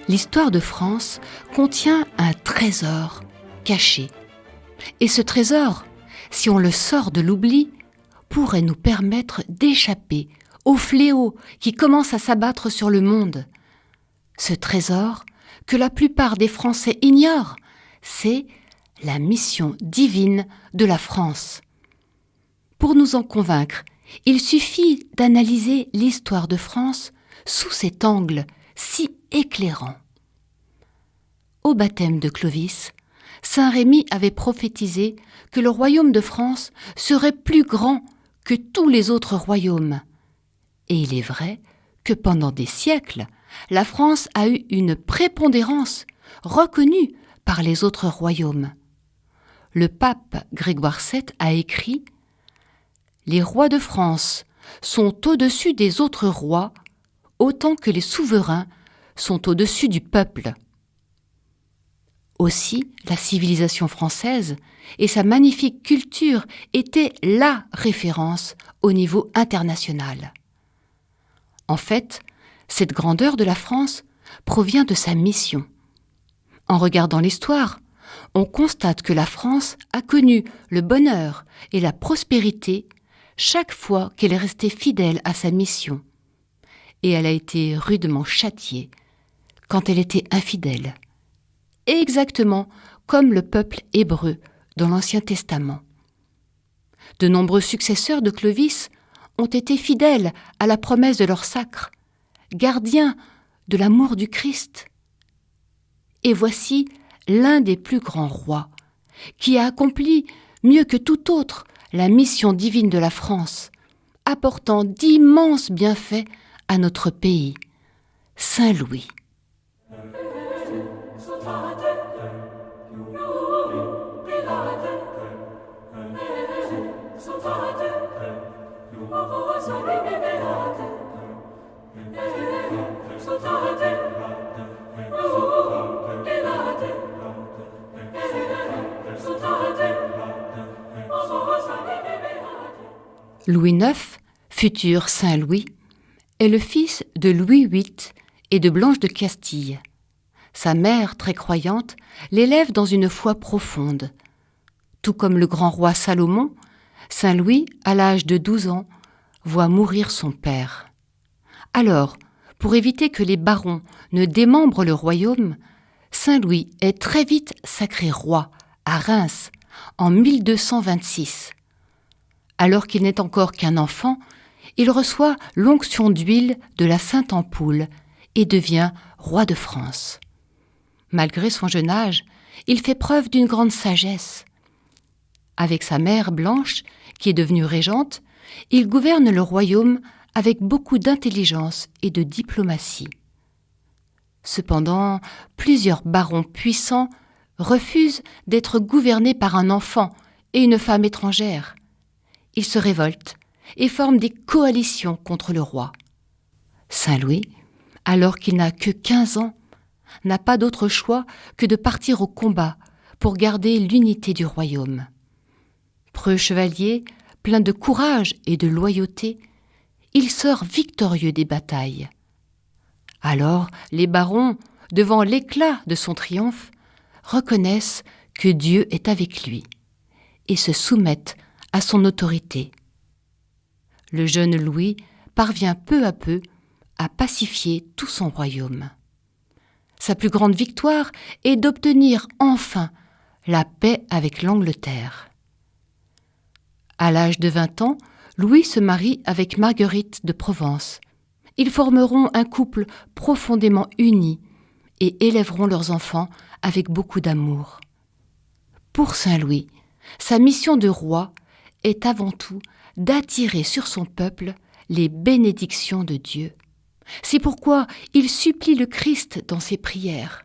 l'histoire de France contient un trésor caché. Et ce trésor, si on le sort de l'oubli, pourrait nous permettre d'échapper au fléau qui commence à s'abattre sur le monde. Ce trésor, que la plupart des Français ignorent, c'est la mission divine de la France. Pour nous en convaincre, il suffit d'analyser l'histoire de France sous cet angle si éclairant. Au baptême de Clovis, saint Rémy avait prophétisé que le royaume de France serait plus grand que tous les autres royaumes. Et il est vrai que pendant des siècles, la France a eu une prépondérance reconnue par les autres royaumes. Le pape Grégoire VII a écrit « Les rois de France sont au-dessus des autres rois, autant que les souverains sont au-dessus du peuple. » Aussi, la civilisation française et sa magnifique culture étaient la référence au niveau international. En fait, cette grandeur de la France provient de sa mission. En regardant l'histoire, on constate que la France a connu le bonheur et la prospérité chaque fois qu'elle est restée fidèle à sa mission. Et elle a été rudement châtiée quand elle était infidèle. Exactement comme le peuple hébreu dans l'Ancien Testament. De nombreux successeurs de Clovis ont été fidèles à la promesse de leur sacre, gardiens de l'amour du Christ. Et voici l'un des plus grands rois, qui a accompli mieux que tout autre la mission divine de la France, apportant d'immenses bienfaits à notre pays, Saint Louis. Louis IX, futur Saint Louis, est le fils de Louis VIII et de Blanche de Castille. Sa mère, très croyante, l'élève dans une foi profonde. Tout comme le grand roi Salomon, Saint Louis, à l'âge de 12 ans, voit mourir son père. Alors, pour éviter que les barons ne démembrent le royaume, Saint Louis est très vite sacré roi à Reims en 1226. Alors qu'il n'est encore qu'un enfant, il reçoit l'onction d'huile de la Sainte Ampoule et devient roi de France. Malgré son jeune âge, il fait preuve d'une grande sagesse. Avec sa mère Blanche, qui est devenue régente, il gouverne le royaume avec beaucoup d'intelligence et de diplomatie. Cependant, plusieurs barons puissants refusent d'être gouvernés par un enfant et une femme étrangère. Ils se révoltent et forment des coalitions contre le roi. Saint Louis, alors qu'il n'a que 15 ans, n'a pas d'autre choix que de partir au combat pour garder l'unité du royaume. Preux chevalier, plein de courage et de loyauté, il sort victorieux des batailles. Alors, les barons, devant l'éclat de son triomphe, reconnaissent que Dieu est avec lui et se soumettent à son autorité. Le jeune Louis parvient peu à peu à pacifier tout son royaume. Sa plus grande victoire est d'obtenir enfin la paix avec l'Angleterre. À l'âge de 20 ans, Louis se marie avec Marguerite de Provence. Ils formeront un couple profondément uni et élèveront leurs enfants avec beaucoup d'amour. Pour Saint Louis, sa mission de roi est avant tout d'attirer sur son peuple les bénédictions de Dieu. C'est pourquoi il supplie le Christ dans ses prières.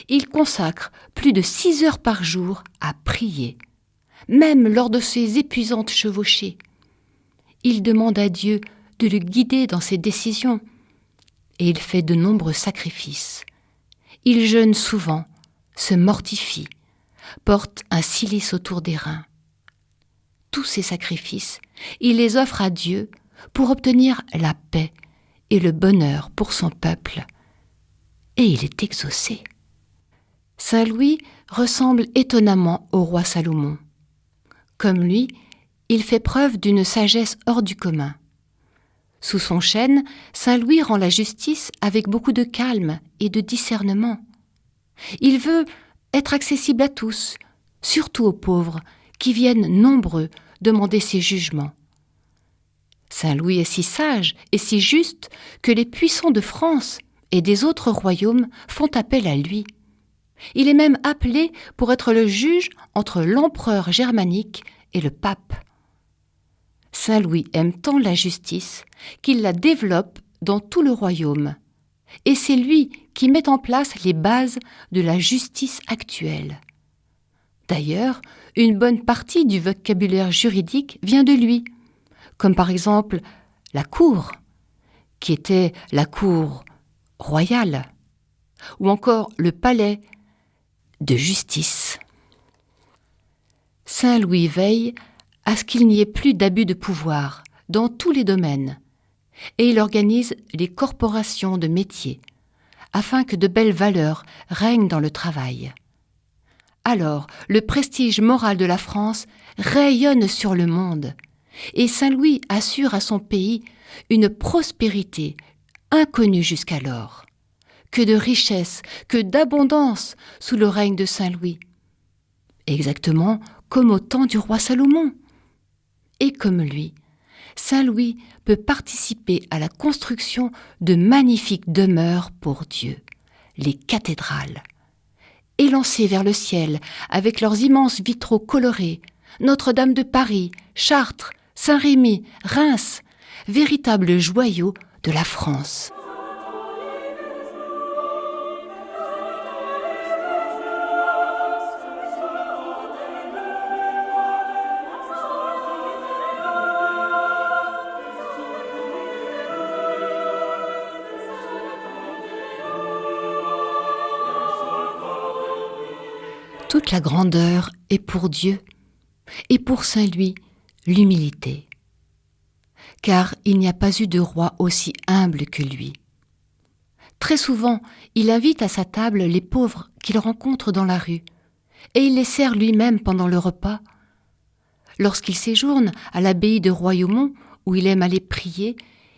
Il consacre plus de 6 heures par jour à prier, même lors de ses épuisantes chevauchées. Il demande à Dieu de le guider dans ses décisions et il fait de nombreux sacrifices. Il jeûne souvent, se mortifie, porte un cilice autour des reins. Tous ces sacrifices, il les offre à Dieu pour obtenir la paix et le bonheur pour son peuple. et il est exaucé. Saint Louis ressemble étonnamment au roi Salomon. Comme lui, il fait preuve d'une sagesse hors du commun. Sous son chêne, Saint Louis rend la justice avec beaucoup de calme et de discernement. Il veut être accessible à tous, surtout aux pauvres, qui viennent nombreux demander ses jugements. Saint Louis est si sage et si juste que les puissants de France et des autres royaumes font appel à lui. Il est même appelé pour être le juge entre l'empereur germanique et le pape. Saint Louis aime tant la justice qu'il la développe dans tout le royaume. Et c'est lui qui met en place les bases de la justice actuelle. D'ailleurs, une bonne partie du vocabulaire juridique vient de lui, comme par exemple la cour, qui était la cour royale, ou encore le palais de justice. Saint Louis veille à ce qu'il n'y ait plus d'abus de pouvoir dans tous les domaines, et il organise les corporations de métiers, afin que de belles valeurs règnent dans le travail. Alors, le prestige moral de la France rayonne sur le monde, et Saint Louis assure à son pays une prospérité inconnue jusqu'alors. Que de richesse, que d'abondance sous le règne de Saint Louis. Exactement comme au temps du roi Salomon. Et comme lui, Saint Louis peut participer à la construction de magnifiques demeures pour Dieu, les cathédrales. Élancées vers le ciel avec leurs immenses vitraux colorés, Notre-Dame de Paris, Chartres, Saint-Rémy, Reims, véritables joyaux de la France. Toute la grandeur est pour Dieu, et pour Saint Louis, l'humilité. Car il n'y a pas eu de roi aussi humble que lui. Très souvent, il invite à sa table les pauvres qu'il rencontre dans la rue, et il les sert lui-même pendant le repas. Lorsqu'il séjourne à l'abbaye de Royaumont, où il aime aller prier,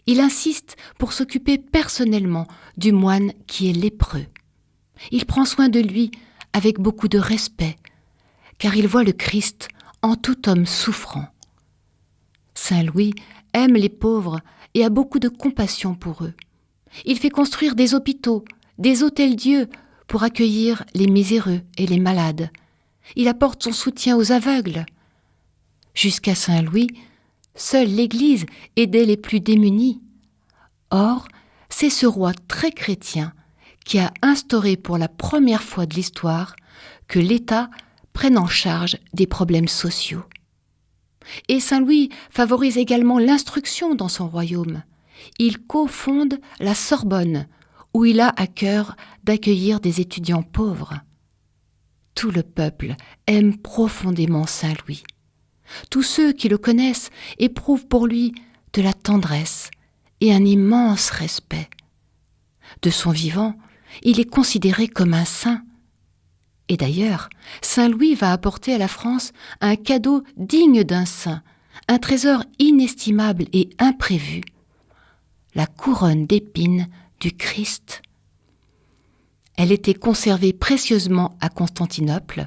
il insiste pour s'occuper personnellement du moine qui est lépreux. Il prend soin de lui avec beaucoup de respect, car il voit le Christ en tout homme souffrant. Saint Louis aime les pauvres et a beaucoup de compassion pour eux. Il fait construire des hôpitaux, des hôtels-dieux pour accueillir les miséreux et les malades. Il apporte son soutien aux aveugles. Jusqu'à Saint Louis, seule l'Église aidait les plus démunis. Or, c'est ce roi très chrétien qui a instauré pour la première fois de l'histoire que l'État prenne en charge des problèmes sociaux. Et Saint Louis favorise également l'instruction dans son royaume. Il cofonde la Sorbonne, où il a à cœur d'accueillir des étudiants pauvres. Tout le peuple aime profondément Saint Louis. Tous ceux qui le connaissent éprouvent pour lui de la tendresse et un immense respect. De son vivant, il est considéré comme un saint. Et d'ailleurs, Saint Louis va apporter à la France un cadeau digne d'un saint, un trésor inestimable et imprévu, la couronne d'épines du Christ. Elle était conservée précieusement à Constantinople,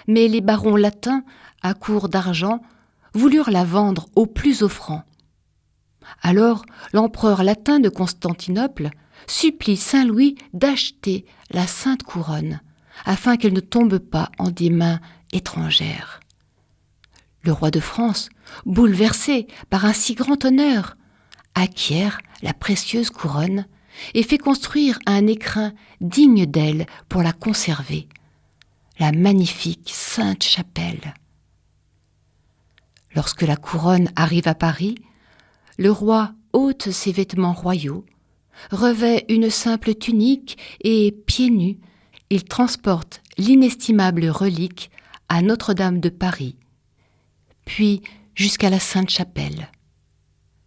mais les barons latins, à court d'argent, voulurent la vendre au plus offrant. Alors, l'empereur latin de Constantinople supplie Saint Louis d'acheter la sainte couronne, afin qu'elle ne tombe pas en des mains étrangères. Le roi de France, bouleversé par un si grand honneur, acquiert la précieuse couronne et fait construire un écrin digne d'elle pour la conserver, la magnifique Sainte-Chapelle. Lorsque la couronne arrive à Paris, le roi ôte ses vêtements royaux, revêt une simple tunique et, pieds nus, il transporte l'inestimable relique à Notre-Dame de Paris, puis jusqu'à la Sainte-Chapelle.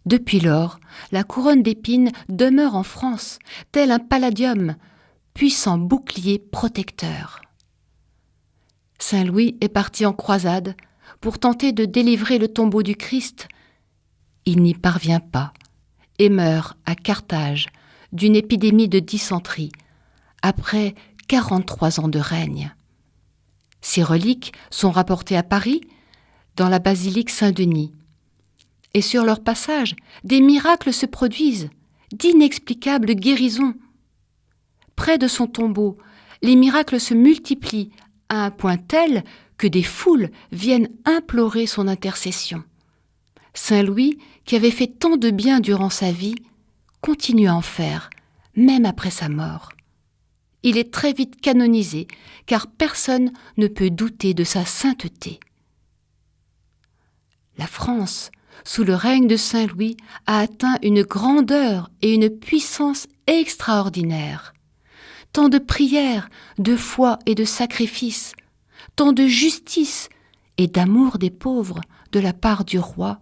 Depuis lors, la couronne d'épines demeure en France, tel un palladium, puissant bouclier protecteur. Saint Louis est parti en croisade pour tenter de délivrer le tombeau du Christ. Il n'y parvient pas et meurt à Carthage d'une épidémie de dysenterie après 43 ans de règne. Ses reliques sont rapportées à Paris, dans la basilique Saint-Denis. Et sur leur passage, des miracles se produisent, d'inexplicables guérisons. Près de son tombeau, les miracles se multiplient à un point tel que des foules viennent implorer son intercession. Saint Louis, qui avait fait tant de bien durant sa vie, continue à en faire, même après sa mort. Il est très vite canonisé, car personne ne peut douter de sa sainteté. La France, sous le règne de Saint Louis, a atteint une grandeur et une puissance extraordinaires. Tant de prières, de foi et de sacrifices, tant de justice et d'amour des pauvres de la part du roi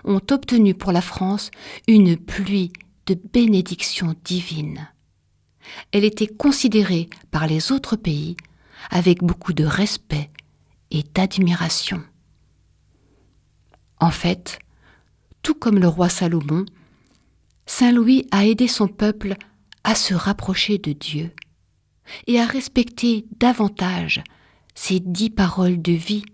ont obtenu pour la France une pluie de bénédictions divines. Elle était considérée par les autres pays avec beaucoup de respect et d'admiration. En fait, tout comme le roi Salomon, Saint Louis a aidé son peuple à se rapprocher de Dieu et à respecter davantage ses 10 paroles de vie.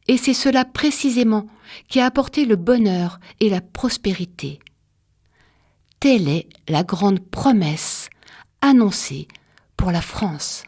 Et c'est cela précisément qui a apporté le bonheur et la prospérité. Telle est la grande promesse annoncée pour la France.